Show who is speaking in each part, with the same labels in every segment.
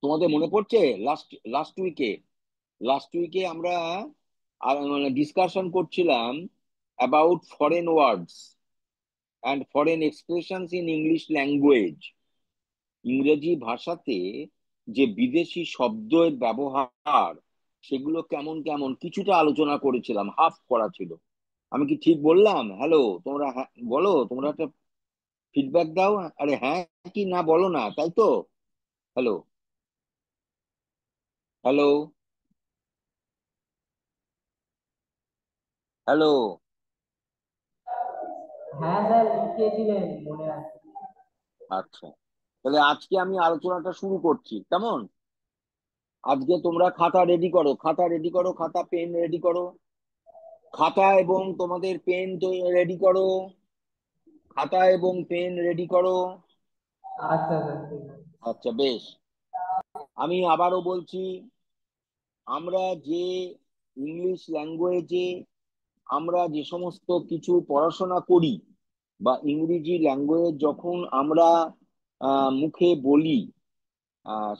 Speaker 1: তোমাদের মনে পড়ছে? লাস্ট লাস্ট উইকে লাস্ট উইকে আমরা মানে ডিসকাশন করছিলাম about foreign words and foreign expressions in English language. ইংরেজি ভাষাতে যে বিদেশি শব্দের ব্যবহার, সেগুলো কেমন কেমন কিছুটা আলোচনা করেছিলাম, হাফ করা ছিল। আমি কি ঠিক বললাম? হ্যালো, তোমরা বলো, তোমরা একটা ফিডব্যাক দাও। আরে হ্যাঁ কি না বলো না, তাই তো? Hello, hello, hello.
Speaker 2: হ্যাঁ স্যার, লিখিয়েছিলেন মনে আছে।
Speaker 1: আচ্ছা, তাহলে আজকে আমি আলোচনাটা শুরু করছি, কেমন? আজকে তোমরা খাতা রেডি করো, খাতা রেডি করো, খাতা পেন রেডি করো। খাতা এবং তোমাদের পেন রেডি করো। খাতা এবং পেন রেডি করো।
Speaker 2: আচ্ছা স্যার, ঠিক আছে।
Speaker 1: আচ্ছা, বেশ। আমি আবারও বলছি, আমরা যে ইংলিশ ল্যাঙ্গুয়েজে আমরা যে সমস্ত কিছু পড়াশোনা করি, বা ইংরেজি ল্যাঙ্গুয়েজ যখন আমরা মুখে বলি,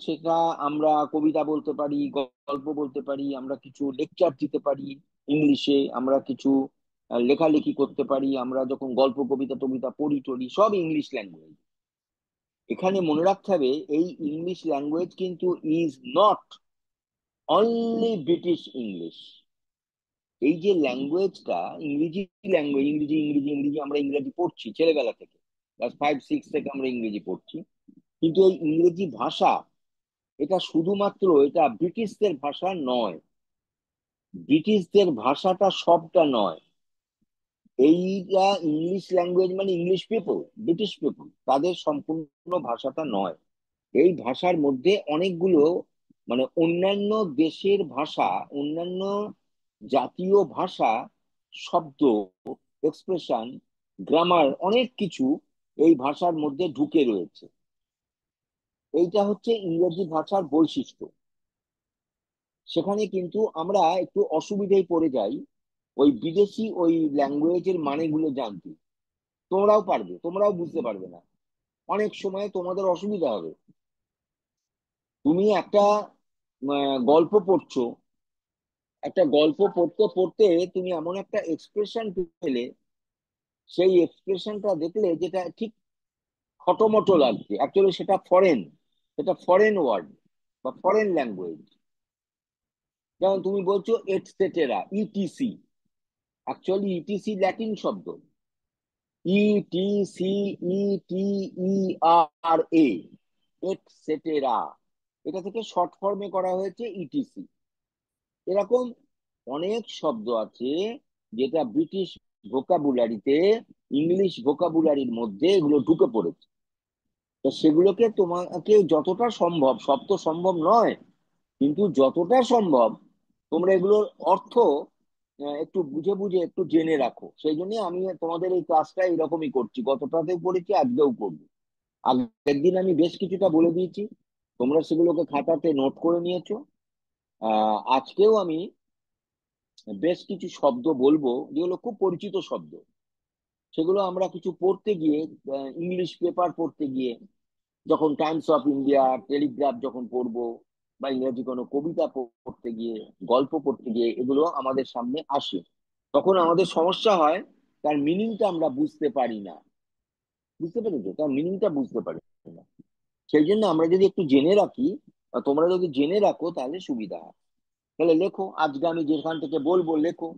Speaker 1: সেটা আমরা কবিতা বলতে পারি, গল্প বলতে পারি, আমরা কিছু লেকচার দিতে পারি ইংলিশে, আমরা কিছু লেখালেখি করতে পারি, আমরা যখন গল্প কবিতা টবিতা পড়ি টড়ি, সব ইংলিশ ল্যাঙ্গুয়েজ। এখানে মনে রাখতে হবে, এই ইংলিশ ল্যাঙ্গুয়েজ কিন্তু is not only British English. এই যে ল্যাঙ্গুয়েজটা, ইংরেজি ল্যাঙ্গুয়েজ, ইংরেজি ইংরেজি ইংরেজি আমরা ইংরেজি পড়ছি ছেলেবেলা থেকে, ক্লাস 5 6 থেকে আমরা ইংরেজি পড়ছি। কিন্তু এই ইংরেজি ভাষা, এটা শুধুমাত্র এটা ব্রিটিশদের ভাষা নয়। ব্রিটিশদের ভাষাটা সবটা নয়। এইটা ইংলিশ ল্যাঙ্গুয়েজ মানে ইংলিশ পিপল, ব্রিটিশ পিপল, তাদের সম্পূর্ণ ভাষাটা নয়। এই ভাষার মধ্যে অনেকগুলো মানে অন্যান্য দেশের ভাষা, অন্যান্য জাতীয় ভাষা, শব্দ, এক্সপ্রেশন, গ্রামার, অনেক কিছু এই ভাষার মধ্যে ঢুকে রয়েছে। এইটা হচ্ছে ইংরেজি ভাষার বৈশিষ্ট্য। সেখানে কিন্তু আমরা একটু অসুবিধায় পড়ে যাই ওই বিদেশি ওই ল্যাঙ্গুয়েজের মানেগুলো জানতে। তোমরাও পারবে, তোমরাও বুঝতে পারবে না, অনেক সময় তোমাদের অসুবিধা হবে। তুমি একটা গল্প পড়ছো, একটা গল্প পড়তে পড়তে তুমি এমন একটা এক্সপ্রেশন পেলে, সেই এক্সপ্রেশনটা দেখলে যেটা ঠিক খটোমটো লাগছে, অ্যাকচুয়ালি সেটা ফরেন, সেটা ফরেন ওয়ার্ড বা ফরেন ল্যাঙ্গুয়েজ। যেমন তুমি বলছো etcetera, ETC, actually ETC Latin শব্দ। ই টি সি, ই টি ই আর এ, এটসেটেরা, এটা থেকে শর্ট ফর্মে করা হয়েছে ইটিসি। এরকম অনেক শব্দ আছে যেটা ব্রিটিশ ভোকাবুলারিতে, ইংলিশ ভোকাবুলারির মধ্যে এগুলো ঢুকে পড়েছে। তো সেগুলোকে তোমাকে যতটা সম্ভব, সব তো সম্ভব নয়, কিন্তু যতটা সম্ভব তোমরা এগুলোর অর্থ একটু বুঝে বুঝে একটু জেনে রাখো। সেই জন্য আমি তোমাদের এই ক্লাসটা এরকমই করছি, গতটাতেও করেছি, আজকেও করবো। আগের দিন আমি বেশ কিছুটা বলে দিয়েছি, তোমরা সেগুলোকে খাতাতে নোট করে নিয়েছো। আজকেও আমি বেশ কিছু শব্দ বলবো যেগুলো খুব পরিচিত শব্দ। সেগুলো আমরা কিছু পড়তে গিয়ে, ইংলিশ পেপার পড়তে গিয়ে, যখন টাইমস অফ ইন্ডিয়া, টেলিগ্রাফ যখন পড়বো, বা ইংরেজি কোনো কবিতা পড়তে গিয়ে, গল্প পড়তে গিয়ে এগুলো আমাদের সামনে আসে, তখন আমাদের সমস্যা হয়, তার মিনিংটা আমরা বুঝতে পারি না। বুঝতে পেরেছো? তার মিনিংটা বুঝতে পারি না। সেই জন্য আমরা যদি একটু জেনে রাখি, বা তোমরা যদি জেনে রাখো, তাহলে সুবিধা হয়। তাহলে লেখো, আজকে আমি যেখান থেকে বলবো লেখো।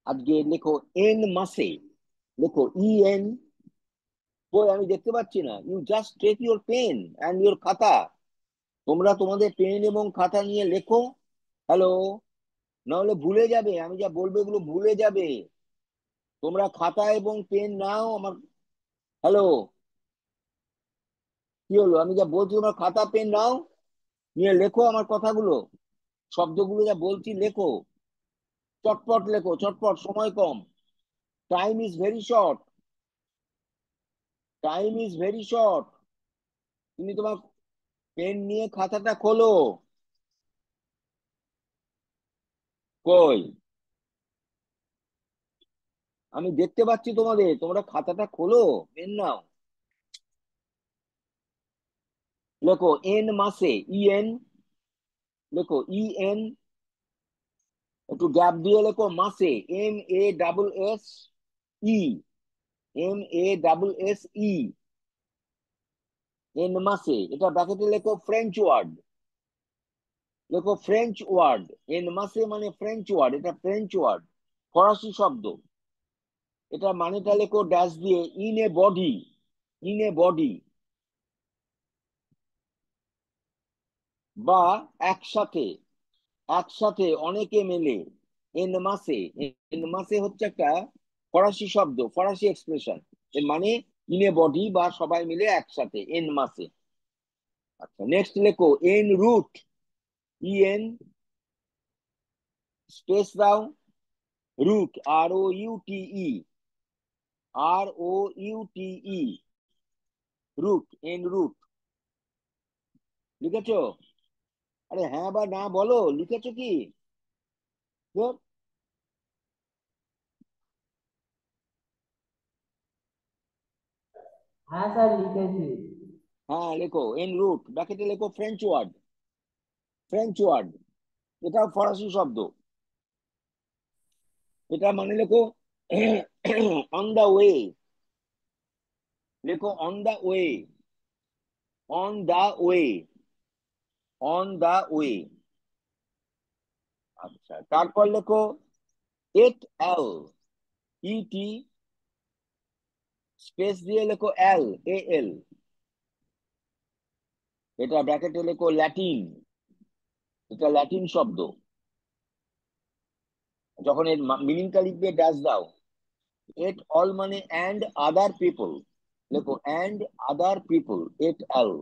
Speaker 1: আজকে লেখো এন মাসে, লেখো EN। কই, আমি দেখতে পাচ্ছি না। You just take your pen and your খাতা। তোমরা তোমাদের পেন এবং খাতা নিয়ে লেখো। হ্যালো, না হলে ভুলে যাবে, আমি যা বলবো এগুলো ভুলে যাবে। তোমরা খাতা এবং পেন নাও আমার। হ্যালো, কি হলো? আমি যা বলছি তোমরা খাতা পেন নাও, নিয়ে লেখো আমার কথাগুলো, শব্দগুলো যা বলছি লেখো। চটপট লেখো, চটপট, সময় কম। Time is very short, time is very short. তুমি তোমার পেন নিয়ে খাতাটা খোলো। কই, আমি দেখতে পাচ্ছি তোমাদের, তোমরা খাতাটা খোলো, পেন নাও। লেখো এন মাসে, ইএন, লেখো ইএন, একটু গ্যাপ দিয়ে লেখো মাসে, MASSE, MASSE, এন মাসে। এটা ব্র্যাকেটে লেখো ফ্রেঞ্চ ওয়ার্ড, লেখো ফ্রেঞ্চ ওয়ার্ড। এন মাসে মানে ফ্রেঞ্চ ওয়ার্ড, এটা ফ্রেঞ্চ ওয়ার্ড, ফরাসি শব্দ। এটা মানেটা লেখো ড্যাশ দিয়ে, in a body, in a body, বা একসাথে, একসাথে অনেকে মেলে। এন মাসে, এন মাসে হচ্ছে একটা ফরাসি শব্দ, ফরাসি এক্সপ্রেশন। এর মানে ইন এ বডি বা সবাই মিলে একসাথে, এন মাসে। আচ্ছা, নেক্সট লেখো এন রুট, ইএন স্পেস দাও, route, ROUTE, ROUTE, route, N route. লিখেছো? আরে হ্যাঁ বা না বলো, লিখেছো কি? Good.
Speaker 2: হ্যাঁ স্যার লিখেছি।
Speaker 1: হ্যাঁ লেখো এন রুট, ব্র্যাকেটে লেখো ফ্রেঞ্চ ওয়ার্ড, ফ্রেঞ্চ ওয়ার্ড, এটাও ফরাসি শব্দ। এটা মানে লেখো অন দা ওয়ে, লেখো on the way, on the way, on the way. আচ্ছা, তারপর লেখো এট এল, ইটি স্পেস দিয়ে লেখো এল, এটা ব্র্যাকেটে লেখো ল্যাটিন, এটা ল্যাটিন শব্দ। যখন এর মিনিংটা লিখবে ড্যাশ দাও। এট অল মানে অ্যান্ড আদার পিপল, লেখো অ্যান্ড আদার পিপল, এট এল।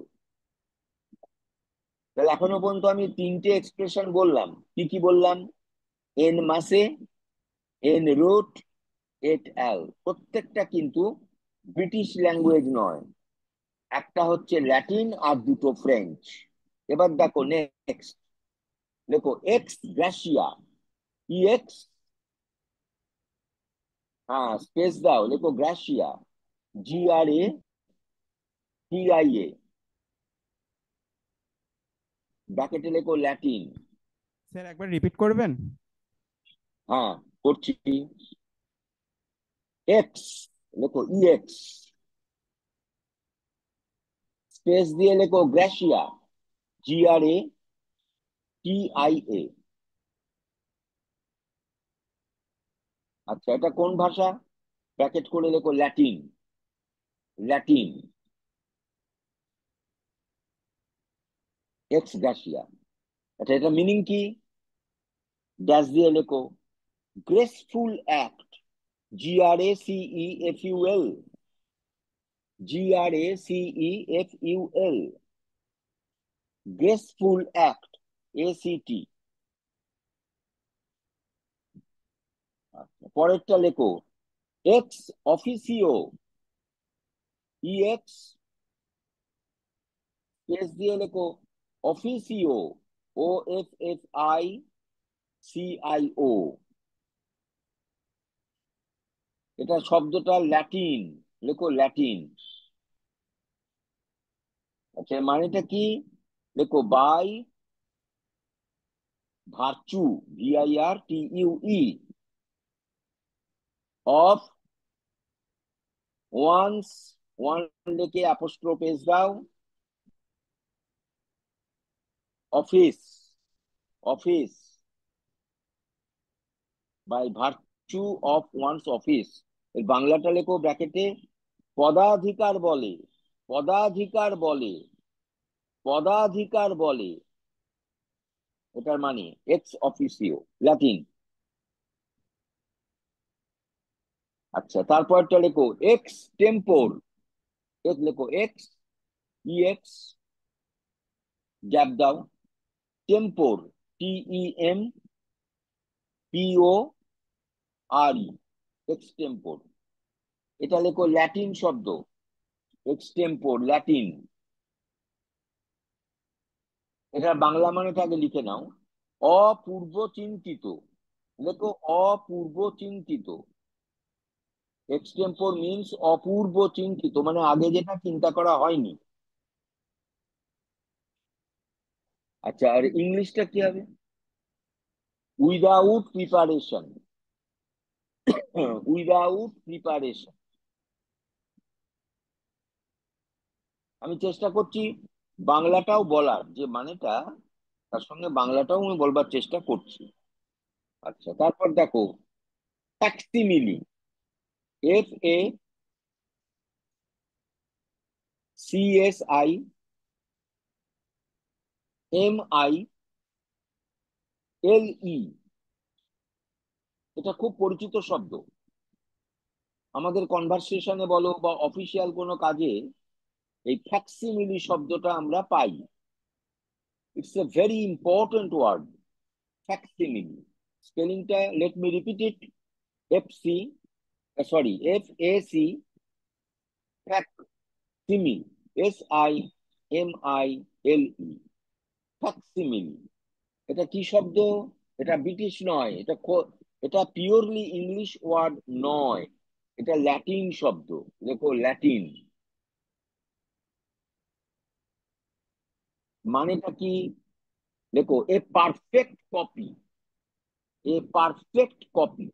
Speaker 1: তাহলে এখনো পর্যন্ত আমি তিনটে এক্সপ্রেশন বললাম। কি কি বললাম? এন মাসে, এন রুট, এট এল। প্রত্যেকটা কিন্তু ব্রিটিশ ল্যাঙ্গুয়েজ নয়, একটা হচ্ছে ল্যাটিন আর দুটো ফ্রেঞ্চ। এবার দেখো নেক্সট, দেখো এক্স গ্রাসিয়া, ইএক্স, হ্যাঁ স্পেস দাও, লেখো গ্রাসিয়া, GRATIA, ব্র্যাকেটে লেখো ল্যাটিন।
Speaker 3: স্যার একবার রিপিট করবেন?
Speaker 1: হ্যাঁ করছি। এক্স, লেখো ইএক্স, স্পেস দিয়ে লেখো গ্রাসিয়া, GRATIA। আচ্ছা, এটা কোন ভাষা? ব্র্যাকেট করে লেখো ল্যাটিন, ল্যাটিন, এক্স গ্রাসিয়া। আচ্ছা, এটা মিনিং কি? ড্যাশ দিয়ে লেখো graceful act, GRACEFUL, GRACEFUL, graceful act, ACT। পরেরটা লেখো এক্স অফিসিও, EX স্পেস দিয়ে লেখো অফিসিও, OFFICIO। এটা শব্দটা ল্যাটিন, লেখো ল্যাটিন। আচ্ছা, এর মানেটা কি? লেখো by virtue, VIRTUE, of one's, one লিখে অ্যাপোস্ট্রোফ এস দাও, office, office, by virtue of one's office. এর বাংলাটা লেখো ব্র্যাকেটে পদাধিকার বলে, পদাধিকার বলে, পদাধিকার বলে। এটার মানে এক্স অফিসিও, ল্যাটিন। আচ্ছা, তারপরটা লেখো এক্স টেম্পোর, লেখো এক্স, EX গ্যাপ দাও, টেম্পোর, TEMPORE, এক্সটেম্পোর। এটা লেখো ল্যাটিন শব্দ, এক্সটেম্পোর, ল্যাটিন। এটা বাংলা মানেটা আগে লিখে নাও, অপূর্ব চিন্তিত, লেখো অপূর্ব চিন্তিত। এক্সটেম্পোর মিন্স অপূর্ব চিন্তিত, মানে আগে যেটা চিন্তা করা হয়নি। আচ্ছা, আর ইংলিশটা কি হবে? Without preparation. Without preparation. আমি চেষ্টা করছি বাংলাটাও বলার, যে মানেটা তার সঙ্গে বাংলাটাও আমি বলবার চেষ্টা করছি। আচ্ছা, তারপর দেখো ফ্যাক্সিমিলি। FACSIMILE। এটা খুব পরিচিত শব্দ। আমাদের কনভারসেশনে বলো বা অফিসিয়াল কোনো কাজে এই ফ্যাক্সিমিলি শব্দটা আমরা পাই। It's a very important word, facsimile. স্পেলিংটা let me repeat it. FACSIMILE। Facsimile. এটা কি শব্দ? এটা ব্রিটিশ নয়, এটা পিওরলি ইংলিশ ওয়ার্ড নয়, এটা ল্যাটিন শব্দ। দেখো ল্যাটিন মানেটা কি? দেখো এ পারফেক্ট কপি। এ পারফেক্ট কপি,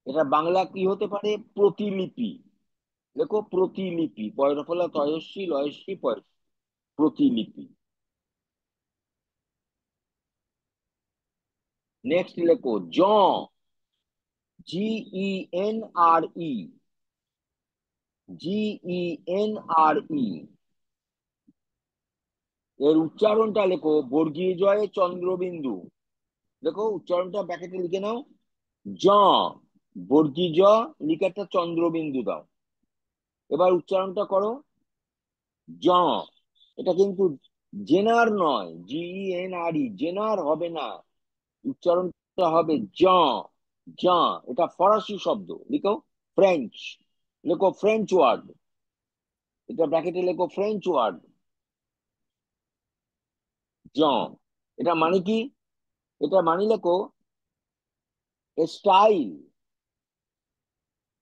Speaker 1: এটা বাংলা কি হতে পারে? প্রতিলিপি। দেখো প্রতিলিপি, পয়রফলা তয়স্বী লয়স্বী পয়স্বী, প্রতিলিপি। নেক্সট লেখো জ। GENRE। GENRE। এর উচ্চারণটা লেখো বর্গীয় জয়ে চন্দ্রবিন্দু। দেখো উচ্চারণটা ব্যাকেটে লিখে নাও। জ, বর্গীয় জ, লিখে একটা চন্দ্রবিন্দু দাও। এবার উচ্চারণটা করো জ। এটা কিন্তু জেনার নয়, GENRE, জেনার হবে না। উচ্চারণটা হবে জ। জ। এটা ফরাসি শব্দ, লিখো ফ্রেঞ্চ। লেখো ফ্রেঞ্চ ওয়ার্ড, এটা ব্র্যাকেটে লেখো ফ্রেঞ্চ ওয়ার্ড জ। এটা মানে কি? এটা মানে লেখো স্টাইল,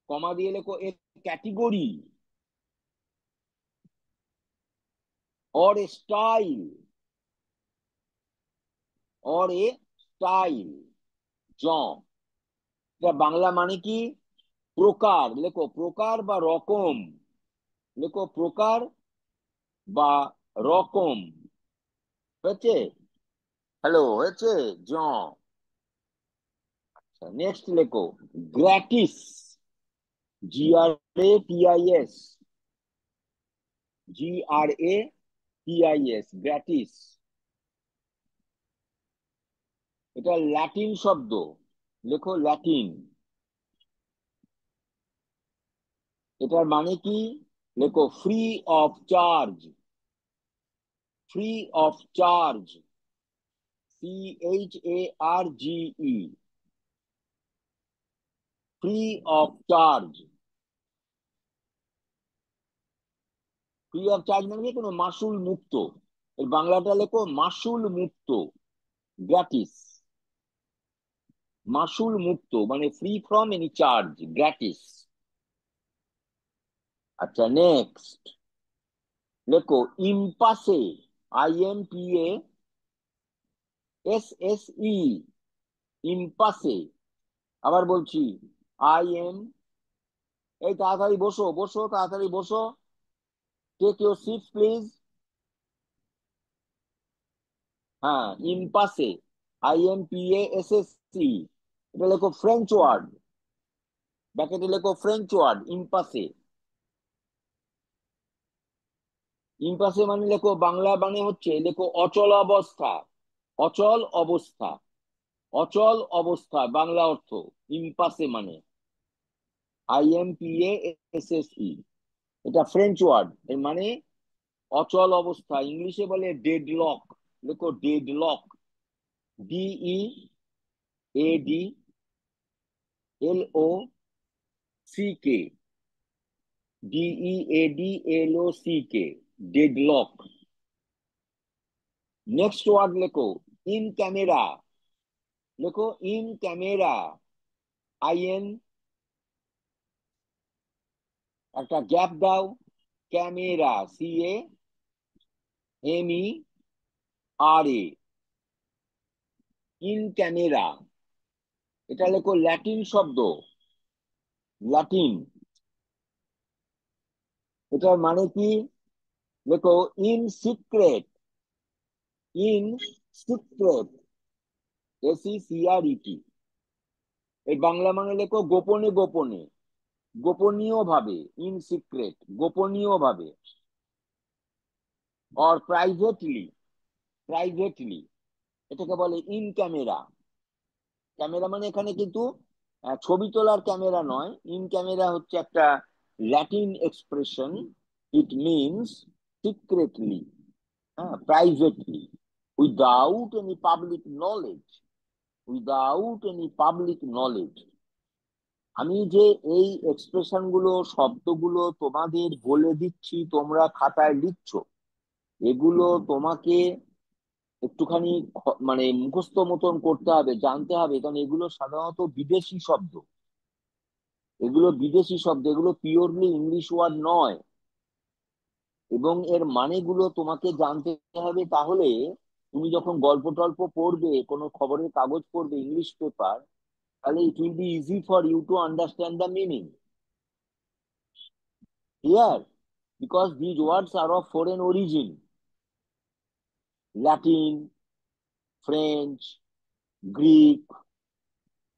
Speaker 1: কমা দিয়ে লেখো এ ক্যাটেগরি और स्टाइल। और ए স্টাইল জ। এটা বাংলা মানে কি? প্রকার। লেখো প্রকার বা রকম। লেখো প্রকার বা রকম। হয়েছে? হ্যালো, হয়েছে জ। নেক্সট লেখো গ্র্যাটিস। GRATIS। GRATIS, গ্র্যাটিস। এটা ল্যাটিন শব্দ, লেখো ল্যাটিন। এটার মানে কি? লেখো free of charge. Free of charge, CHARGE। Free of charge. Free of charge মানে কি? কোনো মাসুল মুক্ত। এর বাংলাটা লেখো মাসুল মুক্ত, গ্র্যাটিস। মাসুল মুক্ত মানে ফ্রি ফ্রম এনি চার্জ, গ্র্যাটিস। আচ্ছা নেক্সট লেখো ইম্পাসে। IMPASSE। ইম্পাসে। আবার বলছি IM। এই তাড়াতাড়ি বসো, বসো, তাড়াতাড়ি বসো। Take your seat please. হ্যাঁ, ইম্পাসে। IMPASSE। এটা লেখো ফ্রেঞ্চ ওয়ার্ড, ব্যাকেটে লেখো ফ্রেঞ্চ ওয়ার্ড ইম্পাসে। ইম্পাসে মানে লেখো বাংলা মানে হচ্ছে, লেখো অচল অবস্থা। অচল অবস্থা। অচল অবস্থা বাংলা অর্থ ইম্পাসে মানে IMPASSE। এটা ফ্রেঞ্চ ওয়ার্ড, এর মানে অচল অবস্থা। ইংলিশে বলে ডেডলক। লেখো deadlock. DEADLOCK। DEADLOCK, deadlock. Next word লেখো ইন ক্যামেরা। লেখো ইন ক্যামেরা। IN, একটা গ্যাপ দাও, camera, CAMERA। MERA, in camera. এটা লেখো ল্যাটিন শব্দ, ল্যাটিন। এটার মানে কি? লেখো in secret, in secret, SECRET। এই বাংলা মানে লেখো গোপনে গোপনে, গোপনীয় ভাবে, ইন সিক্রেট, গোপনীয় ভাবে। অর প্রাইভেটলি, প্রাইভেটলি, এটাকে বলে ইন ক্যামেরা। ক্যামেরা মানে এখানে কিন্তু ছবি তোলার ক্যামেরা নয়। ইন ক্যামেরা হচ্ছে একটা Latin expression. It means secretly, হ্যাঁ, privately, without any public knowledge, without any public knowledge. আমি যে এই এক্সপ্রেশন গুলো, শব্দগুলো তোমাদের বলে দিচ্ছি, তোমরা খাতায় লিখছো, এগুলো তোমাকে একটুখানি মানে মুখস্থ মতন করতে হবে, জানতে হবে, কারণ এগুলো সাধারণত বিদেশি শব্দ। এগুলো বিদেশি শব্দ, এগুলো পিওরলি ইংলিশ ওয়ার্ড নয়। এবং এর মানেগুলো তোমাকে জানতে হবে। তাহলে তুমি যখন গল্প টল্প পড়বে, কোনো খবরের কাগজ পড়বে, ইংলিশ পেপার, তাহলে it will be easy for you to understand the meaning here, because these words are of foreign origin. Latin, French, Greek,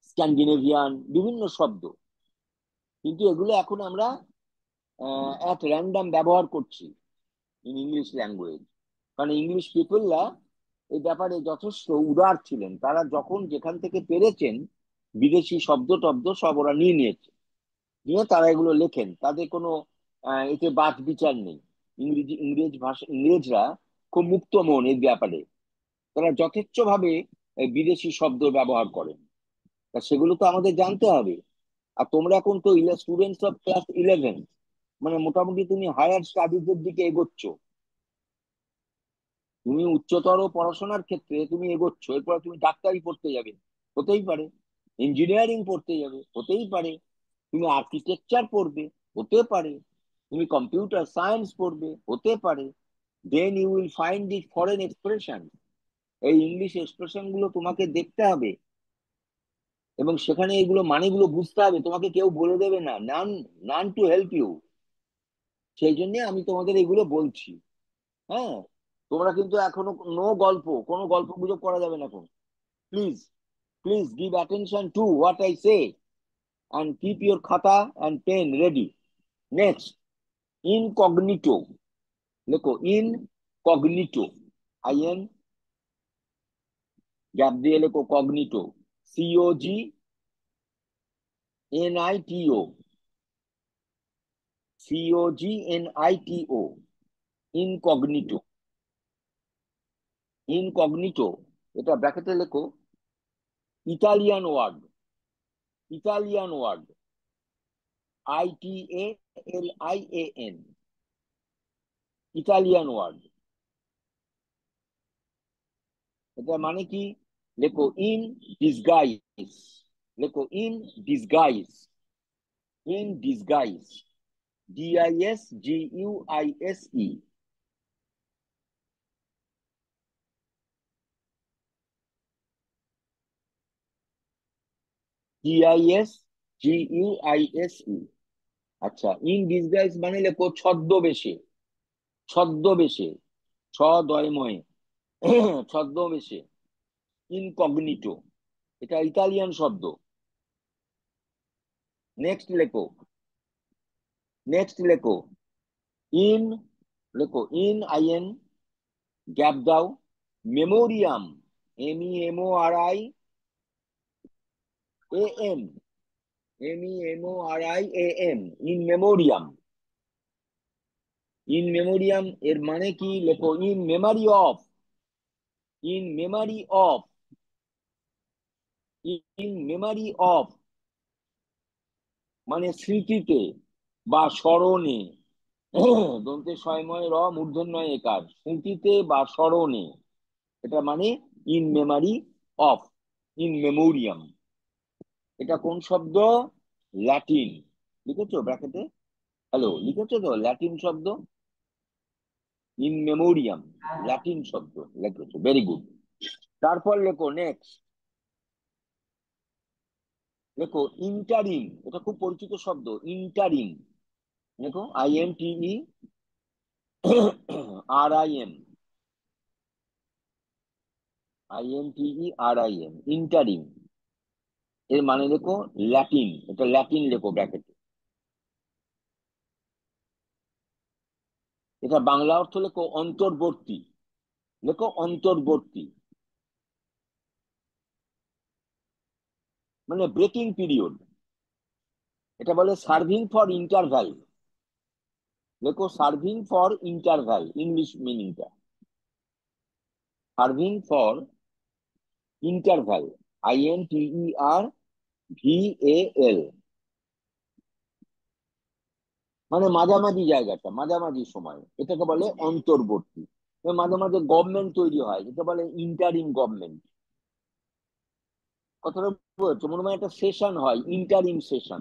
Speaker 1: Scandinavian, বিভিন্ন শব্দ। কিন্তু এগুলো এখন আমরা এক র্যান্ডাম ব্যবহার করছি ইন ইংলিশ ল্যাঙ্গুয়েজ। কারণ ইংলিশ পিপলরা এই ব্যাপারে যথেষ্ট উদার ছিলেন। তারা যখন যেখান থেকে পেরেছেন বিদেশি শব্দ টব্দ সব ওরা নিয়ে নিয়েছে, নিয়ে তারা এগুলো লেখেন। তাদের কোনো এতে বাদ বিচার নেই। ইংরেজরা খুব মুক্ত মন এই ব্যাপারে। তারা যথেচ্ছ ভাবে বিদেশি শব্দ ব্যবহার করেন। তা সেগুলো তো আমাদের জানতে হবে। আর তোমরা এখন তো স্টুডেন্টস অফ ক্লাস 11, মানে মোটামুটি তুমি হায়ার স্টাডিজ এর দিকে এগোচ্ছ। তুমি উচ্চতর পড়াশোনার ক্ষেত্রে তুমি এগোচ্ছ। এরপর তুমি ডাক্তারি পড়তে যাবে, হতেই পারে। ইঞ্জিনিয়ারিং পড়তে যাবে, হতেই পারে। তুমি আর্কিটেকচার পড়বে, হতে পারে। তুমি কম্পিউটার সায়েন্স পড়বে, হতে পারে। Then you will find the foreign expression. এই ইংলিশ এক্সপ্রেশন গুলো তোমাকে দেখতে হবে, এবং সেখানে এগুলো মানেগুলো বুঝতে হবে। তোমাকে কেউ বলে দেবে না, নান, নান টু হেল্প ইউ। সেই জন্য আমি তোমাদের এগুলো বলছি। হ্যাঁ, তোমরা কিন্তু এখনো নো গল্প, কোনো গল্প গুজব করা যাবে না এখন। Please, please give attention to what I say, and keep your khata and pen ready. Next, incognito. লেখো incognito, IN গ্যাপ দিয়ে লেখো cognito, COGNITO, COGNITO, incognito, incognito। এটা ব্র্যাকেটে লেখো Italian word, Italian word, ITALIAN, Italian word. এটা মানে কি? লেখো ইন ডিসগাইজ, লেখো in disguise, in disguise, DISGUISE, DISGUISE। আচ্ছা, ইন ডিসগাইজ মানে লেখো ছদ্মবেশে, ছদ্মবেশে, ছদময়ে, ছদ্মবেশে, ইনকগনিটো। এটা ইতালিয়ান শব্দ। নেক্সট লেখো, নেক্সট লেখো ইন, লেখো ইন IN গ্যাপ দাও, মেমোরিয়াম, MEMORIAM, MEMORIAM, ইন মেমোরিয়াম। ইন মেমোরিয়াম এর মানে কি? লেখো in Memari of, in Memari of, in Memari of, মানে স্মৃতিতে বা স্মরণে। দন্তে শয়ময় র মূর্ধন্যয় একার, স্মৃতিতে বা স্মরণে। এটা মানে ইন মেমারি অফ, ইন মেমোরিয়াম। এটা কোন শব্দ? ল্যাটিন। লিখেছো ব্র্যাকেটে? হ্যালো, লিখেছো তো ল্যাটিন শব্দ? ইন মেমোরিয়াম,
Speaker 2: হ্যাঁ স্যার।
Speaker 1: ল্যাটিন শব্দ লিখেছো, ভেরি গুড। তারপর লেখো নেক্সট, লেখো ইন্টারিম, এটা খুব পরিচিত শব্দ, ইন্টারিম। দেখো INTERIM, INTERIM, ইন্টারিম। এর মানে লেখো ল্যাটিন, এটা ল্যাটিন লেখো ব্র্যাকেটে। এটা বাংলা অর্থ লেখো অন্তর্বর্তী, লেখো অন্তর্বর্তী, মানে ব্রেকিং পিরিয়ড। এটা বলে সার্ভিং ফর ইন্টারভ্যাল, লেখো সার্ভিং ফর ইন্টারভ্যাল, ইংলিশ মিনিংটা সার্ভিং ফর ইন্টারভ্যাল, INTERVAL, মানে মাঝামাঝি জায়গাটা, মাঝামাঝি সময়, এটাকে বলে অন্তর্বর্তী। মাঝে মাঝে গভর্নমেন্ট তৈরি হয়, এটা বলে ইন্টারিম গভর্নমেন্ট। কথাটা বুঝছো? মনে হয় একটা সেশন হয়, ইন্টারিম সেশন।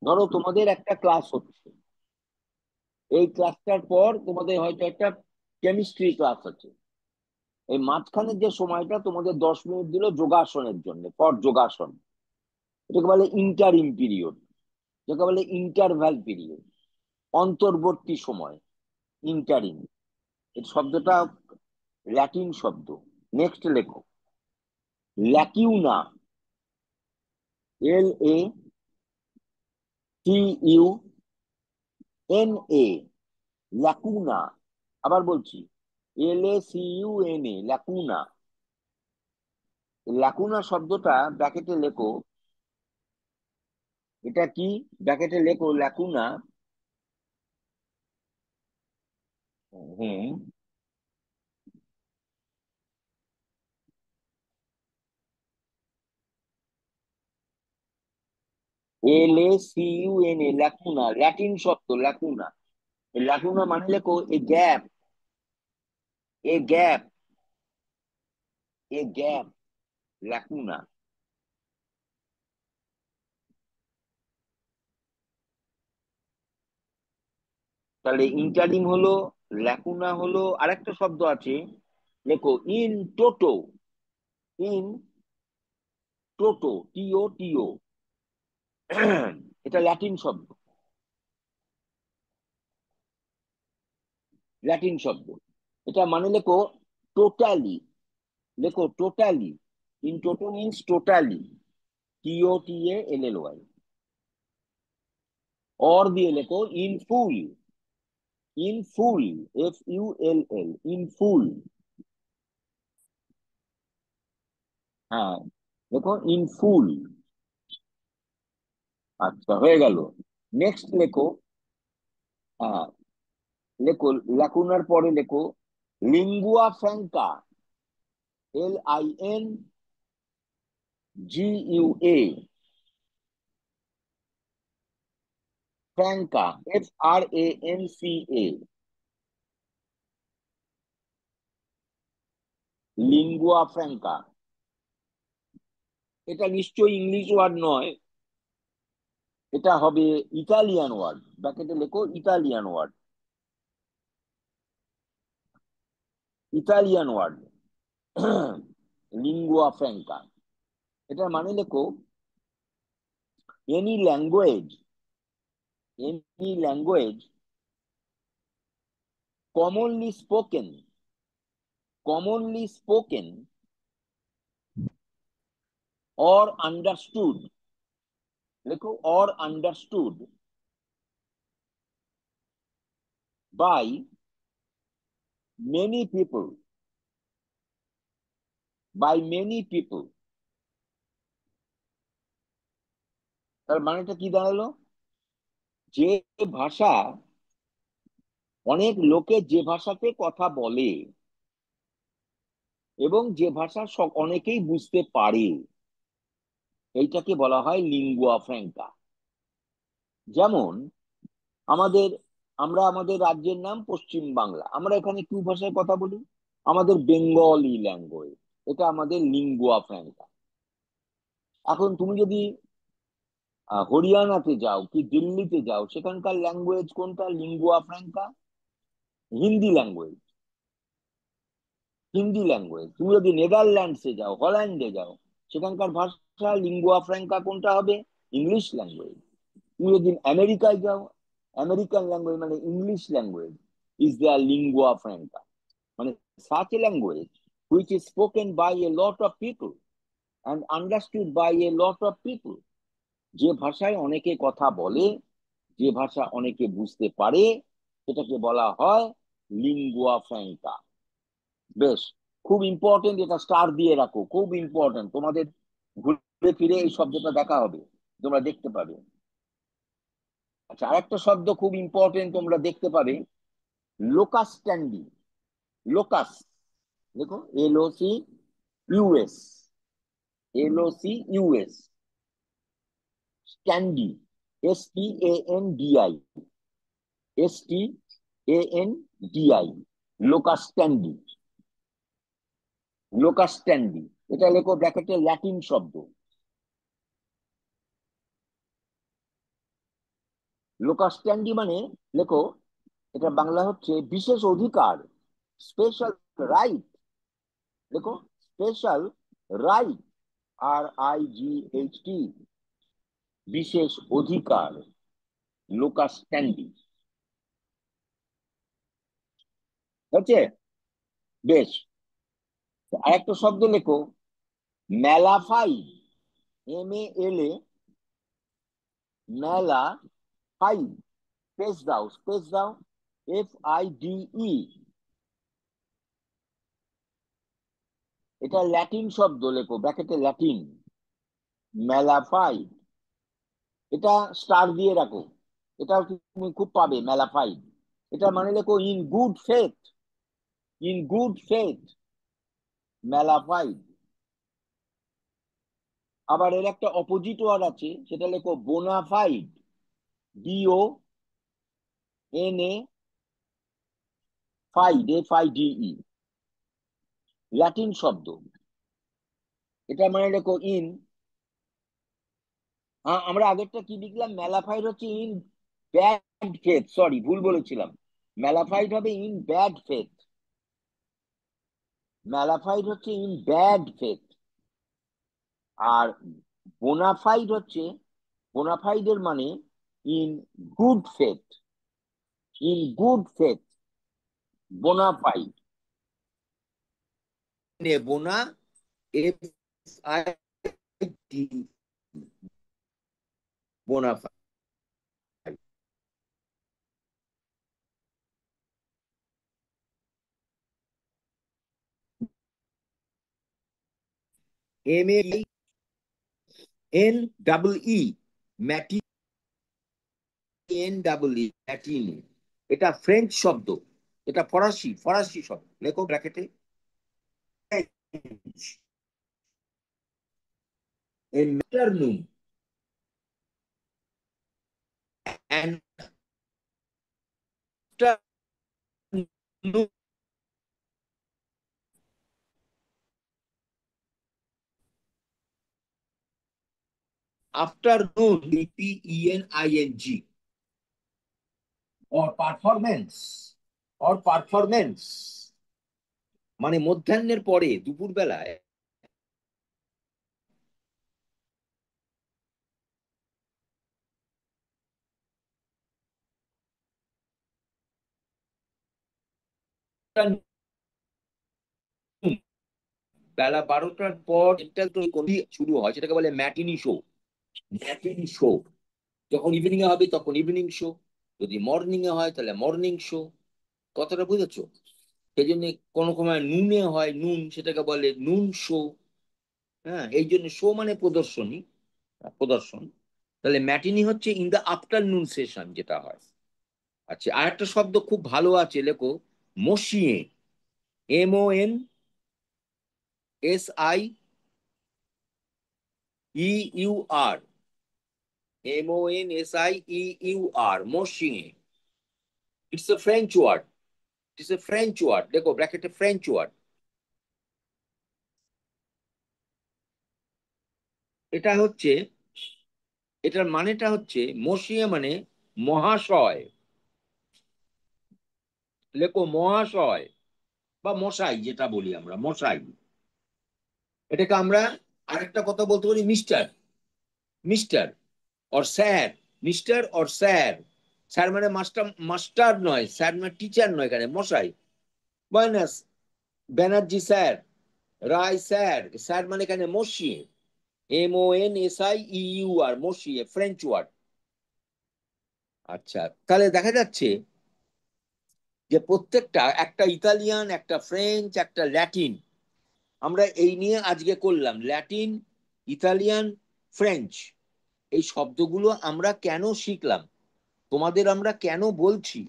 Speaker 1: ধরো তোমাদের একটা ক্লাস হচ্ছে, এই ক্লাসটার পর তোমাদের হয়তো একটা কেমিস্ট্রি ক্লাস আছে, এই মাঝখানের যে সময়টা তোমাদের 10 মিনিট দিল যোগাসনের জন্য, ফর যোগাসন, এটাকে বলে ইন্টারিম পিরিয়ড, যেটাকে বলে ইন্টারভ্যাল পিরিয়ড, অন্তর্বর্তী সময়, ইন্টারিম। এই শব্দটা ল্যাটিন শব্দ। নেক্সট লেখো ল্যাকিউনা, LACUNA, ল্যাকুনা। আবার বলছি, LACUNA, ল্যাকুনা। ল্যাকুনা শব্দটা ব্র্যাকেটে লেখো, এটা কি, ব্র্যাকেটে লেখো ল্যাকুনা। হুম, LACUNA, ল্যাকুনা, ল্যাটিন শব্দ ল্যাকুনা। ল্যাকুনা মানে লেখো এ গ্যাপ, এ গ্যাপ, এ গ্যাপ, ল্যাকুনা। তাহলে ইন্টারিম হলো, ল্যাকুনা হলো, আরেকটা শব্দ আছে, লেখো in toto, in toto, TOTO, এটা ল্যাটিন শব্দ, ল্যাটিন শব্দ। এটা মানে লেখো টোটালি, লেখো totally, in toto means totally, TOTALLY। Or দিয়ে লেখো in full, in full, FULL, in full. হ্যাঁ, দেখো ইন ফুল। আচ্ছা, হয়ে গেল। নেক্সট লেখো, হ্যাঁ, লেখো ল্যাকুনার পরে লেখো লিঙ্গুয়া ফ্র্যাঙ্কা, LINGUA, ফ্র্যাঙ্কা, FRANCA, লিঙ্গুয়া ফ্র্যাঙ্কা। এটা নিশ্চয়ই ইংলিশ ওয়ার্ড নয়, এটা হবে ইতালিয়ান ওয়ার্ড, ব্র্যাকেটে লেখো Italian word, Italian word, lingua franca. এটার মানে লেখো any language, any language commonly spoken, commonly spoken or understood, লেখো or understood by many people, by many people। তার মানেটা কি দাঁড়ালো, যে ভাষা, অনেক লোকে যে ভাষাতে কথা বলে এবং যে ভাষা অনেকেই বুঝতে পারে, এইটাকে বলা হয় লিঙ্গুয়া ফ্র্যাঙ্কা। যেমন আমাদের, আমরা আমাদের রাজ্যের নাম পশ্চিম বাংলা, আমরা এখানে কি ভাষায় কথা বলি, আমাদের বেঙ্গলি ল্যাঙ্গুয়েজ, এটা আমাদের লিঙ্গুয়া ফ্র্যাঙ্কা। এখন তুমি যদি হরিয়ানাতে যাও কি দিল্লিতে যাও, সেখানকার ল্যাঙ্গুয়েজ কোনটা, lingua ফ্র্যাঙ্কা, Hindi language. Hindi language. তুমি যদি নেদারল্যান্ডসে যাও, হল্যান্ডে যাও, সেখানকার ভাষা লিঙ্গুয়া ফ্র্যাঙ্কা কোনটা হবে? English language. তুমি যদি আমেরিকায় যাও, আমেরিকান ল্যাঙ্গুয়েজ মানে English language is there lingua franca, মানে such a language which is spoken by a lot of people and understood by a lot of people। যে ভাষায় অনেকে কথা বলে, যে ভাষা অনেকে বুঝতে পারে, সেটাকে বলা হয় লিঙ্গুয়া ফ্র্যাঙ্কা। বেশ, খুব ইম্পর্টেন্ট, এটা স্টার দিয়ে রাখো, খুব ইম্পর্টেন্ট। তোমাদের ঘুরে ফিরে এই শব্দটা দেখা হবে, তোমরা দেখতে পাবে। আচ্ছা, আরেকটা শব্দ খুব ইম্পর্টেন্ট, তোমরা দেখতে পাবে, লোকাস স্ট্যান্ডি। লোকাস, দেখো, LOCUS, LOCUS, স্ট্যান্ডি, STANDI, STANDI, locus স্ট্যান্ডি। Locus স্ট্যান্ডি, এটা লেখো ব্র্যাকেটে, ল্যাটিন শব্দ। লোকাস স্ট্যান্ডি মানে, লেখো, এটা বাংলা হচ্ছে বিশেষ অধিকার, স্পেশাল রাইট। দেখো, স্পেশাল রাইট, RIGHT, বিশেষ অধিকার, লোকাস স্ট্যান্ডি হচ্ছে। বেশ, আরেকটা শব্দ লেখো, ম্যালাফাইড, MALA, ম্যালাফাইড, স্পেস দাও, স্পেস দাও, FIDE। এটা ল্যাটিন শব্দ, লেখো ব্র্যাকেটে ল্যাটিন, ম্যালাফাইড। এটা স্টার দিয়ে রাখো, এটা তুমি খুব পাবে, ম্যালাফাইড। এটা মানে লেখো in good faith, in good faith, mala fide. আবার এর একটা অপোজিট ওয়ার্ড আছে, সেটা লেখো বোনাফাইড, BONA FIDE, ল্যাটিন শব্দ। এটা মানে লেখো ইন, আমরা আগেরটা কি লিখলাম, ম্যালাফাইড হচ্ছে ইন ব্যাড ফেথ, সরি ভুল বলেছিলাম, ম্যালাফাইড হবে ইন ব্যাড ফেথ, ম্যালাফাইড হচ্ছে ইন ব্যাড ফেথ। আর বোনাফাইড হচ্ছে, বোনাফাইডের মানে in good faith, in good faith, bonafide. Bona, FID, bonafide. MAINEE, ম্যাটি, NEE, ম্যাটিনি। এটা ফ্রেঞ্চ শব্দ, এটা ফরাসি, ফরাসি শব্দ, লেখো ব্র্যাকেটে, ম্যাটারনুন, afternoon, PENING, or performance, or performance, মানে মধ্যাহ্নের পরে, দুপুর বেলায়। বেলা 12টার পর এটা তো শুরু হয়, সেটাকে বলে ম্যাটিনি শো, ম্যাটিনি শো। যখন ইভিনিং এ হবে তখন ইভিনিং শো, যদি মর্নিং এ হয় তাহলে মর্নিং শো। কথাটা বুঝেছো? সেই জন্য কোনো সময় নুনে হয়, নুন, সেটাকে বলে নুন শো। হ্যাঁ, এই জন্য শো মানে প্রদর্শনী, প্রদর্শন। তাহলে ম্যাটিনি হচ্ছে ইন দা আফটারনুন সেশন যেটা হয়। আচ্ছা, আর একটা শব্দ খুব ভালো আছে, লেখো মসিয়ে, MONSIEUR, MONSIEUR, মসিয়ে। It's a French word, it's a French word, দেখো ব্র্যাকেটে ফ্রেঞ্চ ওয়ার্ড। এটা হচ্ছে, এটার মানেটা হচ্ছে, মসিয়ে মানে মহাশয়, লেখো মহাশয় বা মশাই, যেটা বলি আমরা মশাই, এটাকে আমরা আরেকটা কথা বলতে পারি mister. Mister or sir, mister or sir. Sir মানে মাস্টার, মাস্টার নয়, স্যার মানে টিচার নয়, এখানে মশাই। বয়নাস ব্যানার্জি স্যার, রায় স্যার। স্যার মানে এখানে মসিয়ে, MONSIEUR, মসিয়ে, ফ্রেঞ্চ ওয়ার্ড। আচ্ছা, তাহলে দেখা যাচ্ছে যে প্রত্যেকটা, একটা ইতালিয়ান, একটা ফ্রেঞ্চ, একটা ল্যাটিন, আমরা এই নিয়ে আজকে করলাম। ল্যাটিন, ইতালিয়ান, ফ্রেঞ্চ, এই শব্দগুলো আমরা কেন শিখলাম, তোমাদের আমরা কেন বলছি,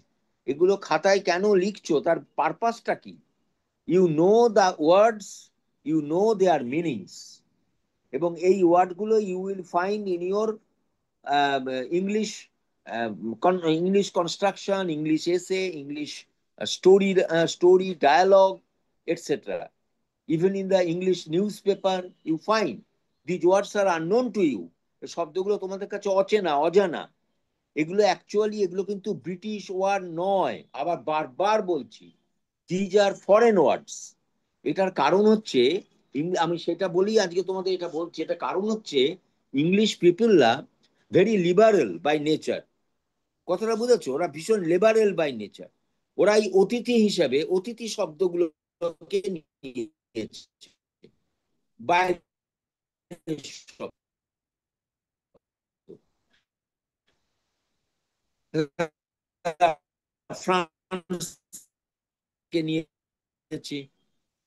Speaker 1: এগুলো খাতায় কেন লিখছো, তার পারপাসটা কি? You know the words, you know their meanings, এবং এই ওয়ার্ডগুলো you will find in your English, English construction, English essay, English story dialogue, etcetera. Even in the English newspaper, you find these words are unknown to you. এই শব্দগুলো তোমাদের কাছে অচেনা, অজানা। এগুলো অ্যাকচুয়ালি, এগুলো কিন্তু ব্রিটিশ ওয়ার্ড নয়। আবার বারবার বলছি, দিজ আর ফরেন ওয়ার্ডস। এটার কারণ হচ্ছে, আমি সেটা বলি আজকে তোমাদের, এটা বলছি, এটা কারণ হচ্ছে ইংলিশ পিপলরা ভেরি লিবারেল বাই নেচার। কথাটা বুঝেছো? ওরা ভীষণ লিবারেল বাই নেচার। ওরা এই অতিথি হিসাবে অতিথি শব্দগুলোকে নিয়েছে বাইরে শব্দ। ফ্রান্স কে নিয়েছি,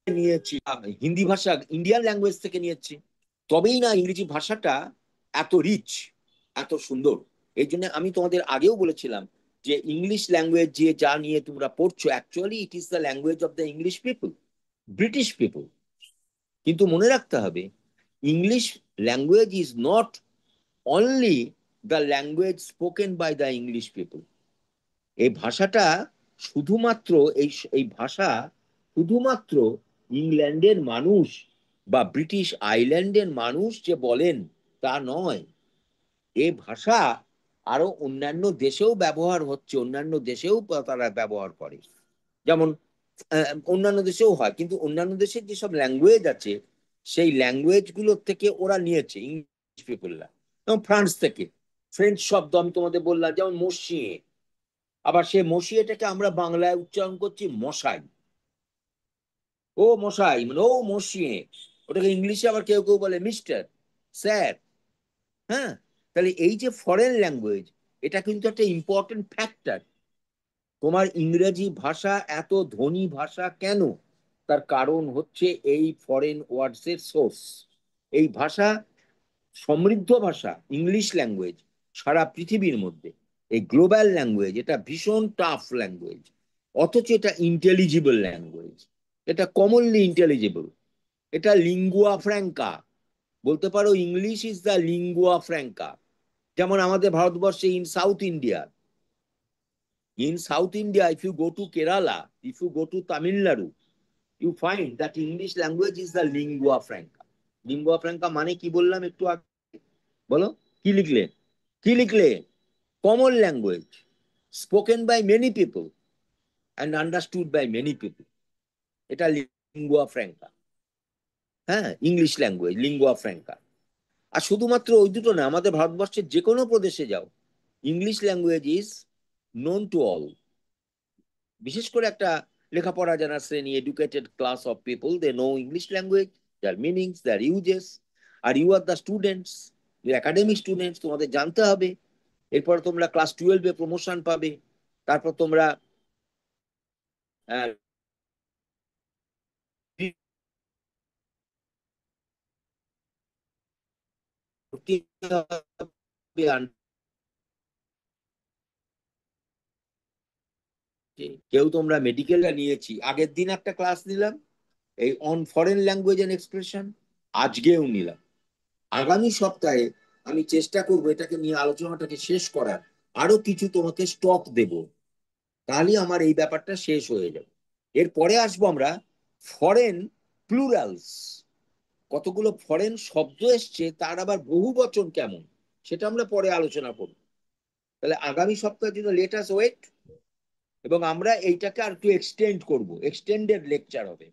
Speaker 1: নিয়েছি হিন্দি ভাষা ইন্ডিয়ান ল্যাঙ্গুয়েজ থেকে নিয়েছি। তবেই না ইংরেজি ভাষাটা এত রিচ, এত সুন্দর। এই জন্য আমি তোমাদের আগেও বলেছিলাম যে ইংলিশ ল্যাঙ্গুয়েজ যে যা নিয়ে তোমরা পড়ছো, actually it is the language of the English people, British people. কিন্তু মনে রাখতে হবে, English language is not only the language spoken by the English people. এই ভাষাটা শুধুমাত্র, এই এই ভাষা শুধুমাত্র ইংল্যান্ডের মানুষ বা ব্রিটিশ আইল্যান্ডের মানুষ যে বলেন তা নয়। এ ভাষা আরো অন্যান্য দেশেও ব্যবহার হচ্ছে, অন্যান্য দেশেও তারা ব্যবহার করে। যেমন অন্যান্য দেশেও হয়, কিন্তু অন্যান্য দেশের যেসব ল্যাঙ্গুয়েজ আছে, সেই ল্যাঙ্গুয়েজ গুলোর থেকে ওরা নিয়েছে ইংলিশ পিপলরা। যেমন ফ্রান্স থেকে ফ্রেঞ্চ শব্দ আমি তোমাদের বললাম, যেমন মসিয়ে। আবার সে মসিয়েটাকে আমরা বাংলায় উচ্চারণ করছি মশাই। ও মশাই মানে ও মসিয়ে। ওটাকে ইংলিশে আবার কেউ কেউ বলে মিস্টার, স্যার। হ্যাঁ, তাহলে এই যে ফরেন ল্যাঙ্গুয়েজ, এটা কিন্তু একটা ইম্পর্টেন্ট ফ্যাক্টর। তোমার ইংরেজি ভাষা এত ধনী ভাষা কেন? তার কারণ হচ্ছে এই ফরেন ওয়ার্ডস এর সোর্স। এই ভাষা সমৃদ্ধ ভাষা, ইংলিশ ল্যাঙ্গুয়েজ সারা পৃথিবীর মধ্যে, এই গ্লোবাল ল্যাঙ্গুয়েজ, এটা ভীষণ টাফ ল্যাঙ্গুয়েজ, অথচ এটা ইন্টেলিজিবল ল্যাঙ্গুয়েজ, এটা কমনলি ইন্টেলিজিবল। এটা লিঙ্গুয়া ফ্র্যাঙ্কা, বলতে পারো ইংলিশ ইজ দ্য লিঙ্গুয়া ফ্র্যাঙ্কা। যেমন আমাদের ভারতবর্ষে in south India, if you go to Kerala, if you go to Tamil Nadu, you find that English language is the lingua franca. Lingua franca মানে কি বললাম একটু আগে, বলো কি লিখলে? কি লিখলে? Common language, spoken by many people and understood by many people. এটা লিঙ্গুয়া ফ্র্যাঙ্কা। হ্যাঁ, ইংলিশ ল্যাঙ্গুয়েজ লিঙ্গুয়া ফ্র্যাঙ্কা। আর শুধুমাত্র ওই দুটো না, আমাদের ভারতবর্ষের যে কোনো প্রদেশে যাও, English language is known to all. বিশেষ করে একটা লেখাপড়া জানা শ্রেণী, educated class of people, they know English language, their meanings, their uses. আর you are the students, you academic students, তোমাদের জানতে হবে। এরপর তোমরা ক্লাস 12-এ প্রমোশন পাবে, তারপর তোমরা আহ, কেউ তোমরা মেডিকেলটা নিয়েছি, আগের দিন একটা ক্লাস নিলাম এই on foreign language and expression, আজকেও নিলাম। আগামী সপ্তাহে আমি চেষ্টা করবো এটাকে নিয়ে আলোচনাটাকে শেষ করার, আরো কিছু তোমাকে স্টক দেব, তাহলে আমার এই ব্যাপারটা শেষ হয়ে যাবে। এরপরে আসবো আমরা ফরেন প্লুরালস, কতগুলো ফরেন শব্দ এসছে, তার আবার বহু বচন কেমন, সেটা আমরা পরে আলোচনা করব। তাহলে আগামী সপ্তাহের জন্য লেট আস ওয়েট। এবং আমরা এইটাকে আর একটু এক্সটেন্ড করব, এক্সটেন্ডেড লেকচার হবে।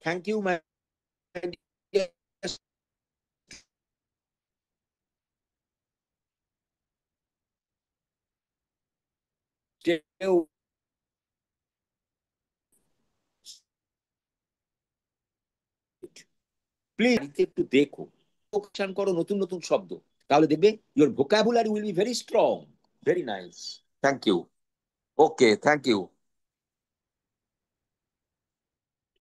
Speaker 1: থ্যাংক ইউ মাই প্লিজ একটু দেখো, উচ্চারণ করো নতুন নতুন শব্দ, তাহলে দেখবে your vocabulary will be very strong. Very nice, thank you. Okay, thank you.